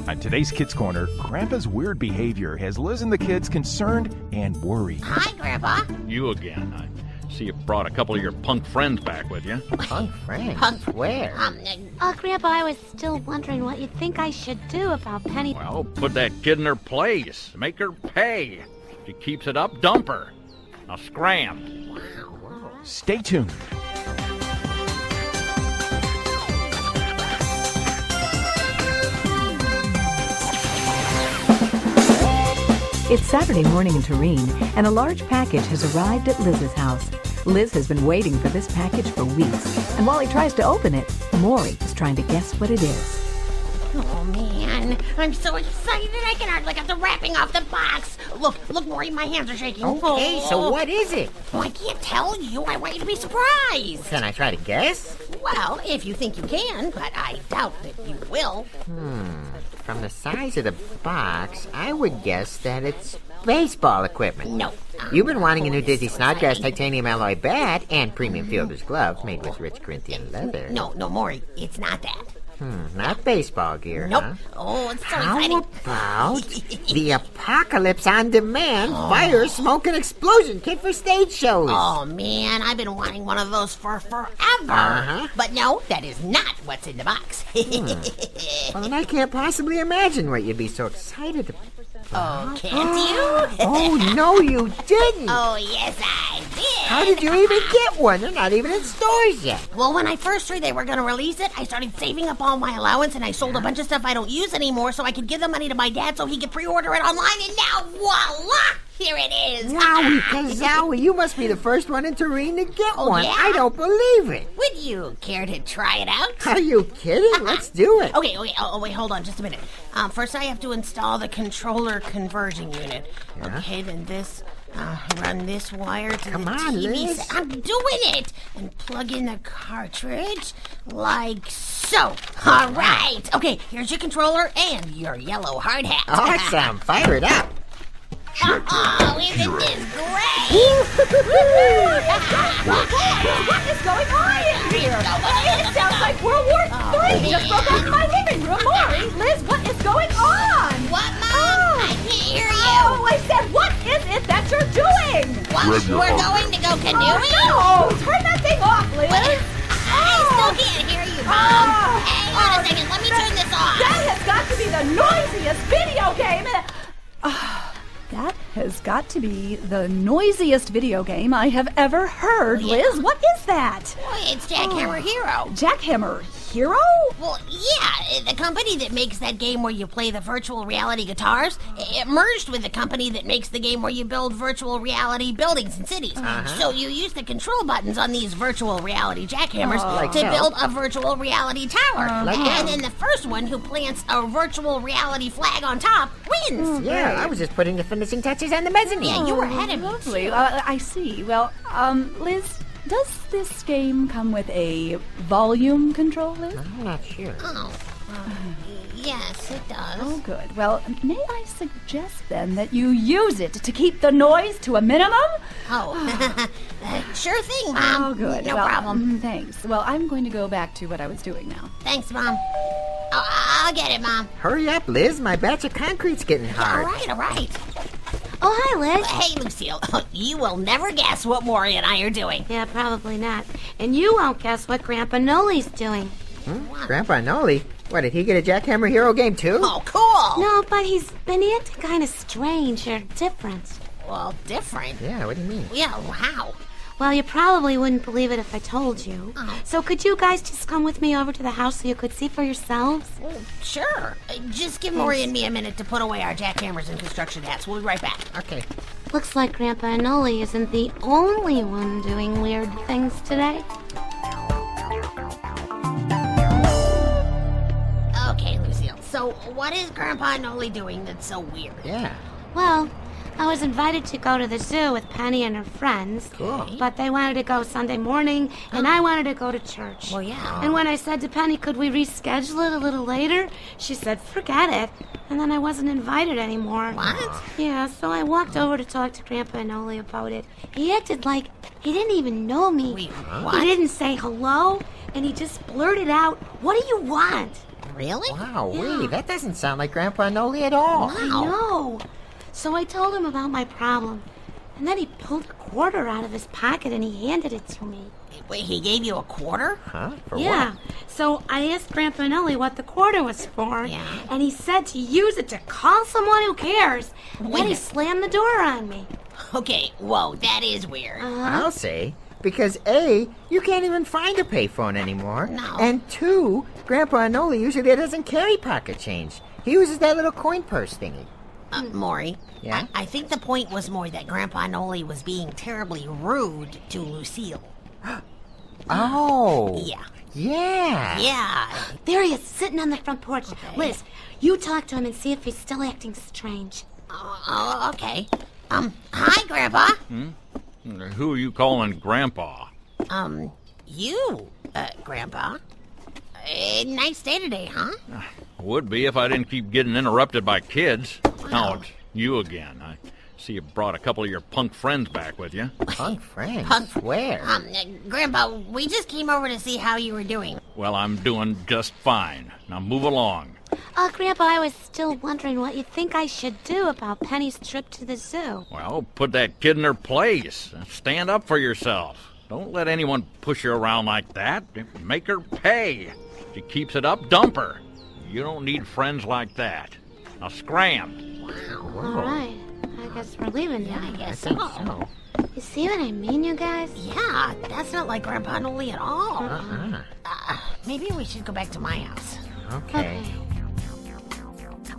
On today's Kids Corner, Grandpa's weird behavior has Liz and the kids concerned and worried. Hi, Grandpa. You again. I see you brought a couple of your punk friends back with you. Punk friends? Where? Grandpa, I was still wondering what you think I should do about Penny. Well, put that kid in her place. Make her pay. If she keeps it up, dump her. Now scram. Stay tuned. It's Saturday morning in Terrene, and a large package has arrived at Liz's house. Liz has been waiting for this package for weeks, and while he tries to open it, Morrie is trying to guess what it is. Oh, man. I'm so excited I can hardly get the wrapping off the box. Look, Morrie, my hands are shaking. Okay, so what is it? Oh, I can't tell you. I want you to be surprised. Can I try to guess? Well, if you think you can, but I doubt that you will. From the size of the box, I would guess that it's baseball equipment. No. You've been wanting a new Disney Snodgrass titanium alloy bat and premium fielder's gloves made with rich Corinthian leather. No, Morrie, it's not that. Not baseball gear, Nope. huh? Oh, it's so How exciting. about the Apocalypse on Demand fire, smoke, and explosion kit for stage shows? Oh, man, I've been wanting one of those for forever. Uh-huh. But no, that is not what's in the box. Well, then I can't possibly imagine what you'd be so excited about. Oh, can't you? Oh, no, you didn't. Oh, yes, I did. How did you even get one? They're not even in stores yet. Well, when I first heard they were going to release it, I started saving up all my allowance, and I sold a bunch of stuff I don't use anymore so I could give the money to my dad so he could pre-order it online, and now, voila! Here it is. Wowie, kazowie, you must be the first one in Terrene to get one. yeah? I don't believe it. Would you care to try it out? Are you kidding? Let's do it. Okay, wait, hold on just a minute. First I have to install the controller conversion unit. Yeah? Okay, then this, run this wire to Come the on, TV Liz. set. I'm doing it! And plug in the cartridge, like so. All right. Okay, here's your controller and your yellow hard hat. Awesome. Fire it up. Oh, isn't this great? What is going on in here? It sounds like World War III just broke out in my living room. Morrie, Liz, what is going on? What, Mom? I can't hear you. Oh, I said, what is it that you're doing? What? We're going to go canoeing? No, turn that thing off, Liz. I still can't hear you, Mom. Hang on a second. Let me turn this off. That has got to be the noisiest video game. That has got to be the noisiest video game I have ever heard, Liz. What is that? Boy, it's Jackhammer Hero. Jackhammer Hero? Well, yeah, the company that makes that game where you play the virtual reality guitars, it merged with the company that makes the game where you build virtual reality buildings and cities. So you use the control buttons on these virtual reality jackhammers to build a virtual reality tower. And then the first one who plants a virtual reality flag on top wins. Yeah, I was just putting the finishing touches on the mezzanine. Yeah, you were ahead of me. Lovely. I see. Well, Liz, does this game come with a volume control, Liz? I'm not sure. Oh, yes, it does. Oh, good. Well, may I suggest then that you use it to keep the noise to a minimum? Oh, sure thing, Mom. Oh, good. No Well, problem. Thanks. Well, I'm going to go back to what I was doing now. Thanks, Mom. I'll get it, Mom. Hurry up, Liz. My batch of concrete's getting hard. All right. Oh, hi, Liz. Hey, Lucille, you will never guess what Morrie and I are doing. Yeah, probably not. And you won't guess what Grandpa Anole's doing. Grandpa Anole? What, did he get a Jackhammer Hero game too? Oh, cool. No, but he's been acting kind of strange or different. Well, different. Yeah, what do you mean? Yeah, how? Well, you probably wouldn't believe it if I told you. Oh. So could you guys just come with me over to the house so you could see for yourselves? Sure. Just give Morrie and me a minute to put away our jackhammers and construction hats. We'll be right back. Okay. Looks like Grandpa Anole isn't the only one doing weird things today. Okay, Lucille. So what is Grandpa Anole doing that's so weird? Yeah. Well, I was invited to go to the zoo with Penny and her friends. Cool. But they wanted to go Sunday morning, and I wanted to go to church. Well, yeah. And when I said to Penny, could we reschedule it a little later? She said, forget it. And then I wasn't invited anymore. What? Yeah, so I walked over to talk to Grandpa Anole about it. He acted like he didn't even know me. Wait, what? He didn't say hello, and he just blurted out, what do you want? Really? Wow, wait, that doesn't sound like Grandpa Anole at all. I know. So I told him about my problem. And then he pulled a quarter out of his pocket and he handed it to me. Wait, he gave you a quarter? Huh? For Yeah. what? So I asked Grandpa Anole what the quarter was for. Yeah. And he said to use it to call someone who cares. And then he slammed the door on me. Okay, whoa, that is weird. I'll say. Because A, you can't even find a payphone anymore. No. And 2, Grandpa Anole usually doesn't carry pocket change. He uses that little coin purse thingy. Maury, Yeah? I think the point was more that Grandpa Anole was being terribly rude to Lucille. Oh. Yeah. Yeah. Yeah. There he is, sitting on the front porch. Liz, you talk to him and see if he's still acting strange. Oh, okay. Hi, Grandpa. Who are you calling Grandpa? You, Grandpa. Nice day today, huh? Would be if I didn't keep getting interrupted by kids. Oh, it's you again. I see you brought a couple of your punk friends back with you. Punk friends? Punk- Where? Grandpa, we just came over to see how you were doing. Well, I'm doing just fine. Now move along. Grandpa, I was still wondering what you think I should do about Penny's trip to the zoo. Well, put that kid in her place. Stand up for yourself. Don't let anyone push you around like that. Make her pay. She keeps it up, dump her. You don't need friends like that. Now scram. All right. I guess we're leaving now. I guess I think so. so. You see what I mean, you guys? Yeah, that's not like Grandpa Anole at all. Maybe we should go back to my house. Okay.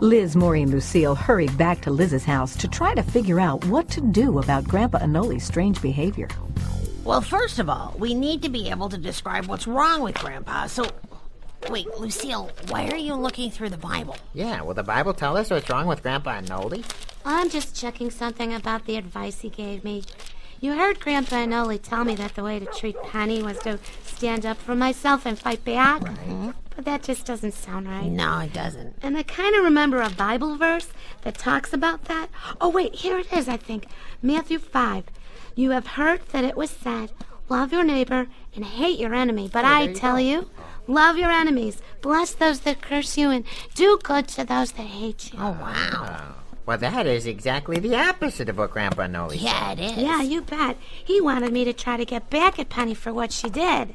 Liz, Morrie, and Lucille hurried back to Liz's house to try to figure out what to do about Grandpa Anole's strange behavior. Well, first of all, we need to be able to describe what's wrong with Grandpa. So, wait, Lucille, why are you looking through the Bible? Yeah, will the Bible tell us what's wrong with Grandpa Anole? I'm just checking something about the advice he gave me. You heard Grandpa Anole tell me that the way to treat Penny was to stand up for myself and fight back. But that just doesn't sound right. No, it doesn't. And I kind of remember a Bible verse that talks about that. Oh, wait, here it is, I think. Matthew 5. You have heard that it was said, love your neighbor and hate your enemy. But I tell you, love your enemies, bless those that curse you, and do good to those that hate you. Oh, wow. Well, that is exactly the opposite of what Grandpa Anole said. Yeah, it is. Yeah, you bet. He wanted me to try to get back at Penny for what she did.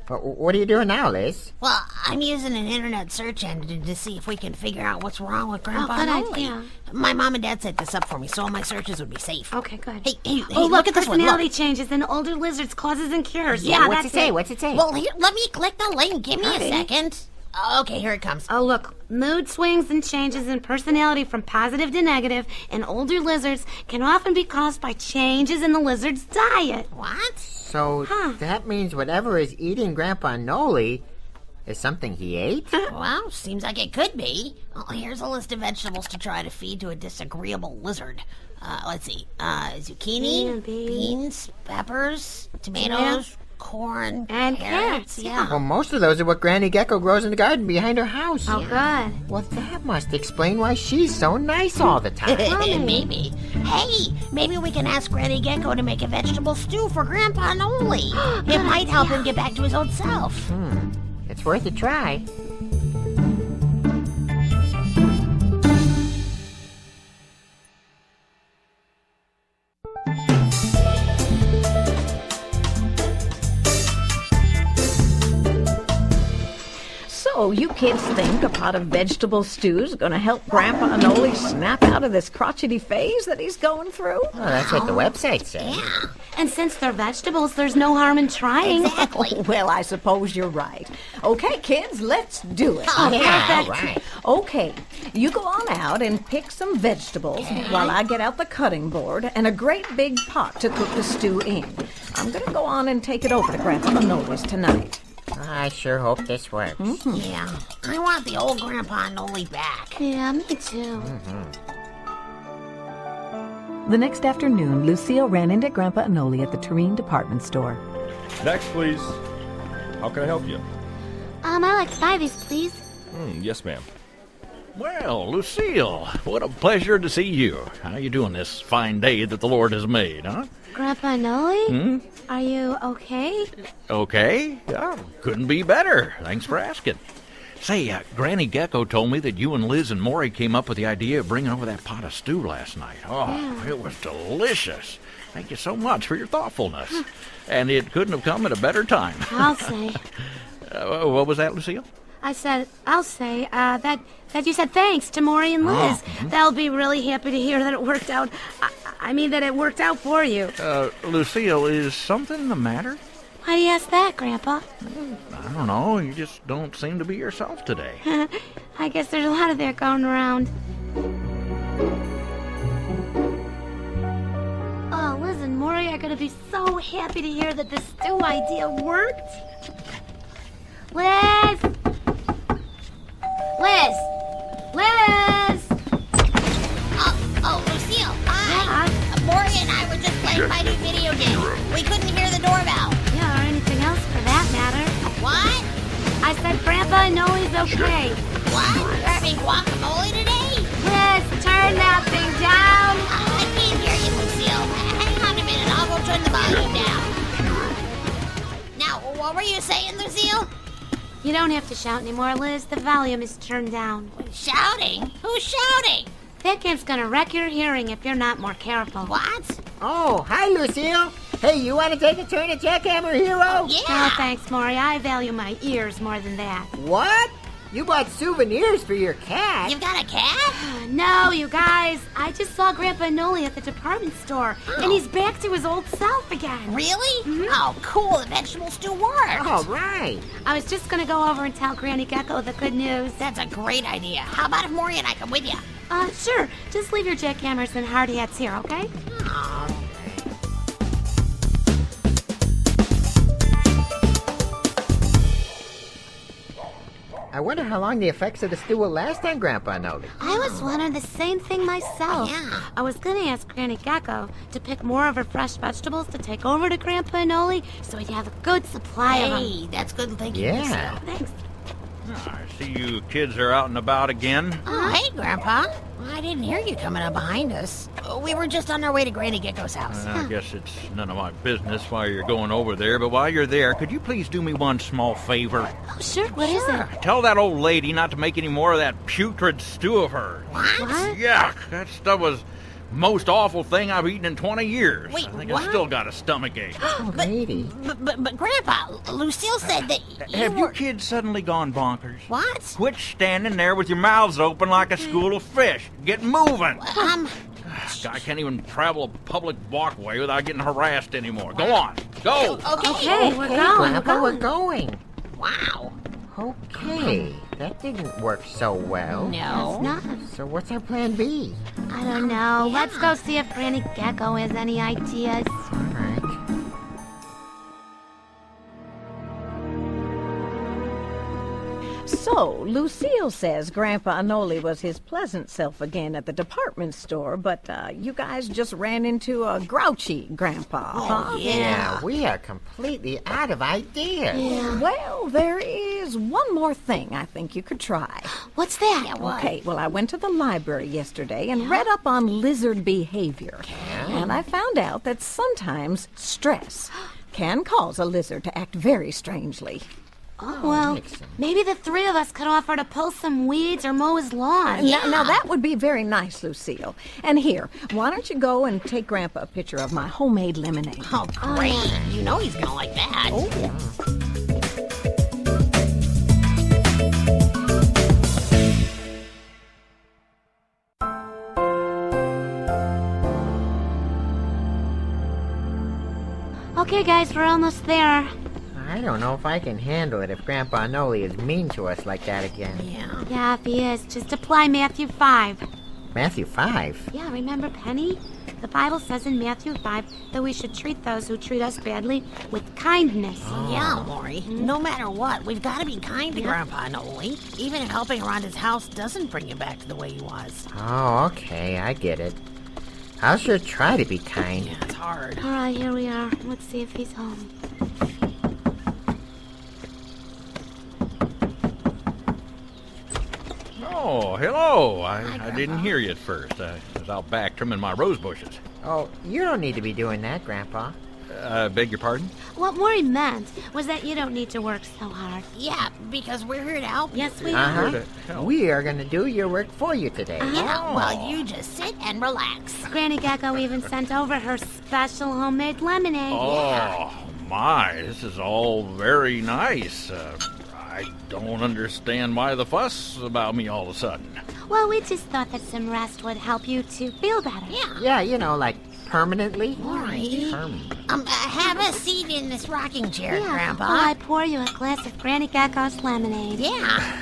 What are you doing now, Liz? Well, I'm using an internet search engine to see if we can figure out what's wrong with Grandpa good Anole. idea. My mom and dad set this up for me, so all my searches would be safe. Okay, good. Hey, Oh, look at this one. personality Look. changes in older lizards, causes and cures. Yeah, Yeah, What's that's it say? it. What's it say? Well, here, let me click the link. Give me Okay. a second. Okay, here it comes. Oh, look, mood swings and changes in personality from positive to negative in older lizards can often be caused by changes in the lizard's diet. What? So that means whatever is eating Grandpa Anole is something he ate? Well, seems like it could be. Well, here's a list of vegetables to try to feed to a disagreeable lizard. Let's see. Zucchini, Yeah, beans, peppers, tomatoes, corn, And carrots. carrots, Yeah. Well, most of those are what Granny Gecko grows in the garden behind her house. Oh, good. Well, that must explain why she's so nice all the time. Maybe. Hey, maybe we can ask Granny Gecko to make a vegetable stew for Grandpa Anole. It might help him get back to his old self. It's worth a try. So, you kids think a pot of vegetable stew is going to help Grandpa Anole snap out of this crotchety phase that he's going through? Oh, that's what the website says. Yeah, And since they're vegetables, there's no harm in trying. exactly. Well, I suppose you're right. Okay, kids, let's do it. Yeah, all right. Okay, you go on out and pick some vegetables while I get out the cutting board and a great big pot to cook the stew in. I'm going to go on and take it over to Grandpa Anole's tonight. I sure hope this works. Yeah, I want the old Grandpa Anole back. Yeah, me too. The next afternoon, Lucille ran into Grandpa Anole at the Terrene department store. Next, please. How can I help you? I'd like to buy these, please. Yes, ma'am. Well, Lucille, what a pleasure to see you. How you doing this fine day that the Lord has made, huh? Grandpa Anole? Are you okay? Okay. Yeah, couldn't be better. Thanks for asking. Say, Granny Gecko told me that you and Liz and Morrie came up with the idea of bringing over that pot of stew last night. Oh, It was delicious. Thank you so much for your thoughtfulness. And it couldn't have come at a better time. I'll say. What was that, Lucille? I'll say that you said thanks to Morrie and Liz. They'll be really happy to hear that it worked out. I mean that it worked out for you. Lucille, is something the matter? Why do you ask that, Grandpa? I don't know. You just don't seem to be yourself today. I guess there's a lot of that going around. Oh, Liz and Morrie are going to be so happy to hear that the stew idea worked. Liz! Liz! Lucille, hi. Yeah? Morrie and I were just playing my new video game. We couldn't hear the doorbell. Yeah, or anything else for that matter. What? I said Grandpa Anole's okay. What? You're having guacamole today? Liz, turn that thing down. I can't hear you, Lucille. Hang on a minute. I'll go turn the volume down. Now, what were you saying, Lucille? You don't have to shout anymore, Liz. The volume is turned down. Shouting? Who's shouting? That game's gonna wreck your hearing if you're not more careful. What? Oh, hi, Lucille. Hey, you want to take a turn at Jackhammer Hero? Yeah. No, thanks, Morrie. I value my ears more than that. What? You bought souvenirs for your cat? You've got a cat? No, you guys. I just saw Grandpa Anole at the department store, and he's back to his old self again. Really? Oh, cool. The vegetable stew worked. All right. I was just gonna go over and tell Granny Gecko the good news. That's a great idea. How about if Morrie and I come with you? Sure. Just leave your jackhammers and hard hats here, okay? I wonder how long the effects of the stew will last on Grandpa Anole. I was wondering the same thing myself. Yeah. I was gonna ask Granny Gecko to pick more of her fresh vegetables to take over to Grandpa Anole so he'd have a good supply of them. Hey, that's good thinking, Yeah. Lucille. Thanks. I see you kids are out and about again. Oh, hey, Grandpa. I didn't hear you coming up behind us. We were just on our way to Granny Gecko's house. I guess it's none of my business why you're going over there, but while you're there, could you please do me one small favor? Oh, sure. What is it? Tell that old lady not to make any more of that putrid stew of hers. What? Yuck! That stuff was most awful thing I've eaten in 20 years. Wait, I think what? I still got a stomach ache. Lady. But Grandpa, Lucille said that Have you kids suddenly gone bonkers? What? Quit standing there with your mouths open like a school of fish. Get moving. I can't even travel a public walkway without getting harassed anymore. Go on. Go. Okay, we're Hey, going. Grandpa, we're going. Wow. Okay, that didn't work so well. No. It's not. So what's our plan B? I don't know. Let's go see if Granny Gecko has any ideas. All right. So, Lucille says Grandpa Anole was his pleasant self again at the department store, but you guys just ran into a grouchy Grandpa, huh? Yeah, we are completely out of ideas. Well, there is one more thing I think you could try. What's that? Okay, well, I went to the library yesterday and read up on lizard behavior. And I found out that sometimes stress can cause a lizard to act very strangely. Oh, well, maybe the three of us could offer to pull some weeds or mow his lawn. Now, that would be very nice, Lucille. And here, why don't you go and take Grandpa a picture of my homemade lemonade? Oh, great. You know he's gonna like that. Oh, yeah. Okay, guys, we're almost there. I don't know if I can handle it if Grandpa Anole is mean to us like that again. Yeah. Yeah, if he is, just apply Matthew 5. Matthew 5? Yeah, remember Penny? The Bible says in Matthew 5 that we should treat those who treat us badly with kindness. Yeah, Morrie. No matter what, we've got to be kind to Grandpa Anole. Even if helping around his house doesn't bring you back to the way he was. Oh, okay, I get it. I'll sure try to be kind. Yeah, it's hard. All right, here we are. Let's see if he's home. Oh, hello. I didn't hear you at first. I was out back trimming my rose bushes. Oh, you don't need to be doing that, Grandpa. Beg your pardon? What Morrie meant was that you don't need to work so hard. Yeah, because we're here to help. Yes, we Here are. to help. We are going to do your work for you today. Yeah, well, you just sit and relax. Granny Gecko even sent over her special homemade lemonade. Oh, my. This is all very nice. I don't understand why the fuss about me all of a sudden. Well, we just thought that some rest would help you to feel better. Yeah. Yeah, like permanently. Morrie, Permanent. have a seat in this rocking chair, Grandpa. Well, I pour you a glass of Granny Gecko's lemonade. Yeah.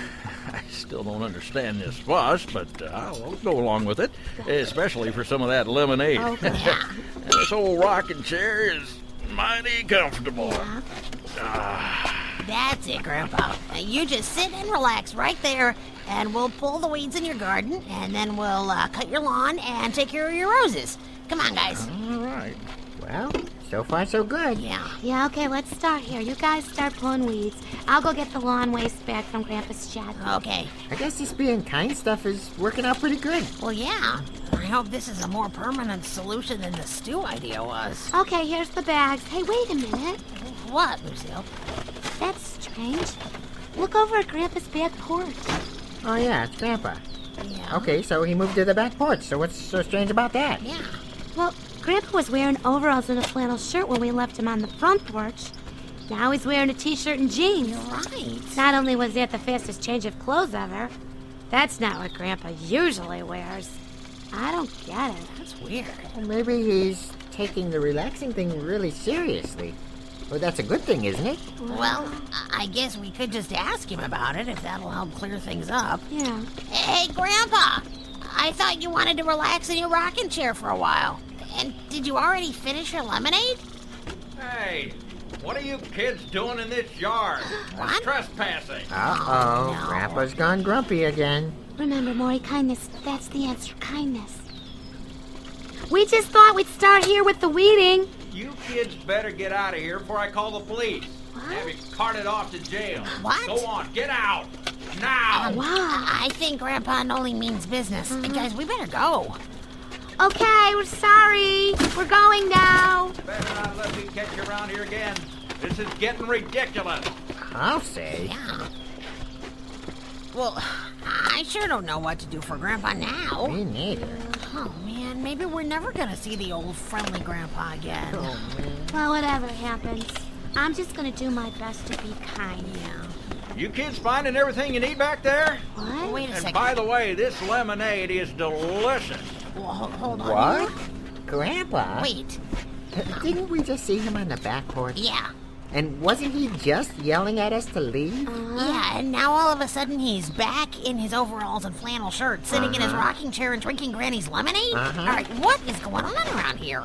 I still don't understand this fuss, but I'll go along with it, especially for some of that lemonade. Okay. And this old rocking chair is mighty comfortable. That's it, Grandpa. You just sit and relax right there, and we'll pull the weeds in your garden, and then we'll cut your lawn and take care of your roses. Come on, guys. All right. Well, so far so good. Yeah. Yeah, okay, let's start here. You guys start pulling weeds. I'll go get the lawn waste bag from Grandpa's shed. Okay. I guess this being kind stuff is working out pretty good. Well, yeah. I hope this is a more permanent solution than the stew idea was. Okay, here's the bags. Hey, wait a minute. What, Lucille? That's strange. Look over at Grandpa's back porch. Oh, yeah, it's Grandpa. Yeah. Okay, so he moved to the back porch, so what's so strange about that? Yeah. Well, Grandpa was wearing overalls and a flannel shirt when we left him on the front porch. Now he's wearing a t-shirt and jeans. You're right. Not only was that the fastest change of clothes ever, that's not what Grandpa usually wears. I don't get it. That's weird. Well, maybe he's taking the relaxing thing really seriously. Well, that's a good thing, isn't it? Well, I guess we could just ask him about it if that'll help clear things up. Yeah. Hey, Grandpa! I thought you wanted to relax in your rocking chair for a while. And did you already finish your lemonade? Hey, what are you kids doing in this yard? What? Trespassing. Uh-oh, no. Grandpa's gone grumpy again. Remember, Morrie, kindness. That's the answer, kindness. We just thought we'd start here with the weeding. You kids better get out of here before I call the police. Have you carted off to jail. What? Go on, get out. Now. Wow. I think Grandpa Anole means business. Guys, we better go. Okay, we're sorry. We're going now. Better not let me catch you around here again. This is getting ridiculous. I'll say. Yeah. Well, I sure don't know what to do for Grandpa now. Me neither. Oh, man, maybe we're never gonna see the old friendly Grandpa again. Well, whatever happens, I'm just gonna do my best to be kind. Yeah. You kids finding everything you need back there? What? Wait a And second. by the way, this lemonade is delicious. Well, hold on. What? Grandpa? Wait. Didn't we just see him on the back porch? Yeah. And wasn't he just yelling at us to leave? Yeah, and now all of a sudden he's back in his overalls and flannel shirt, sitting in his rocking chair and drinking Granny's lemonade? All right, what is going on around here?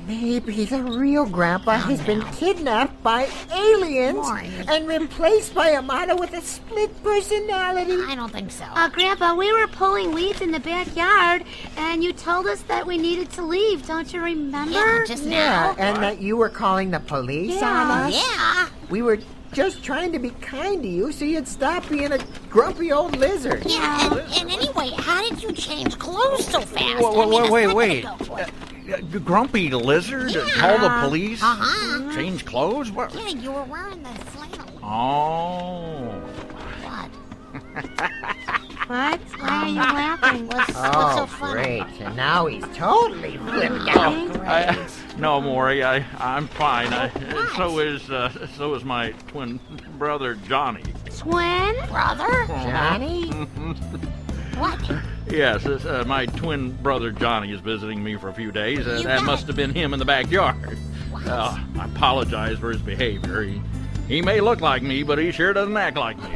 Maybe the real Grandpa has been kidnapped by aliens Morrie. and replaced by a model with a split personality. I don't think so. Grandpa, we were pulling weeds in the backyard, and you told us that we needed to leave. Don't you remember? Yeah, just Yeah, now. and that you were calling the police Yeah. on us? Yeah. We were just trying to be kind to you so you'd stop being a grumpy old lizard. Yeah, and anyway, how did you change clothes so fast? Whoa, I mean, a second wait. ago. Grumpy lizard? Yeah. Call the police? Uh-huh. Change clothes? What? Yeah, you were wearing the flannel. Oh. What? What? Why are you laughing? What's so Oh, funny? great. And now he's totally flipped out. No, Morrie, I'm fine. So is my twin brother Johnny. Twin? Brother? Johnny? What? Yes, my twin brother Johnny is visiting me for a few days. You That got must have been him in the backyard. I apologize for his behavior. He may look like me, but he sure doesn't act like me.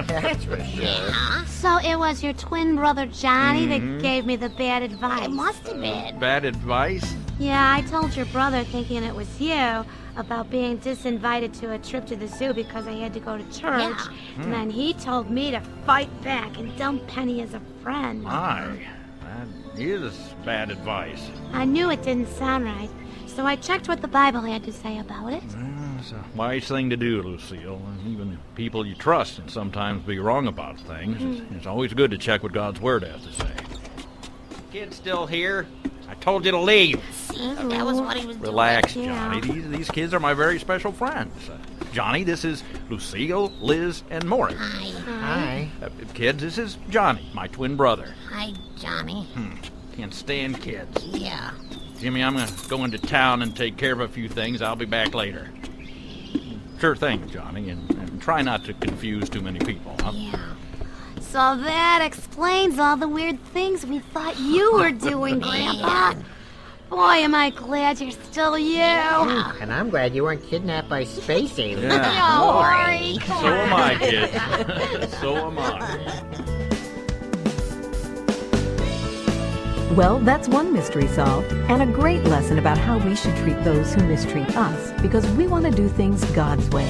That's for sure. So it was your twin brother Johnny that gave me the bad advice. It must have been. Bad advice? Yeah, I told your brother thinking it was you about being disinvited to a trip to the zoo because I had to go to church. Yeah. And then he told me to fight back and dump Penny as a friend. My, that is bad advice. I knew it didn't sound right, so I checked what the Bible had to say about it. It's a wise thing to do, Lucille. And even people you trust can sometimes be wrong about things. It's always good to check what God's Word has to say. Kids still here? I told you to leave. See, that was what he was Relax, doing. Johnny. These kids are my very special friends. Johnny, this is Lucille, Liz, and Morrie. Hi. Kids, this is Johnny, my twin brother. Hi, Johnny. Can't stand kids. Yeah. Jimmy, I'm going to go into town and take care of a few things. I'll be back later. Sure thing, Johnny, and try not to confuse too many people. Huh? Yeah. So that explains all the weird things we thought you were doing, Grandpa. Boy, am I glad you're still you. And I'm glad you weren't kidnapped by space aliens. Yeah. Oh, Morrie. So am I, kids. So am I. Well, that's one mystery solved, and a great lesson about how we should treat those who mistreat us, because we want to do things God's way.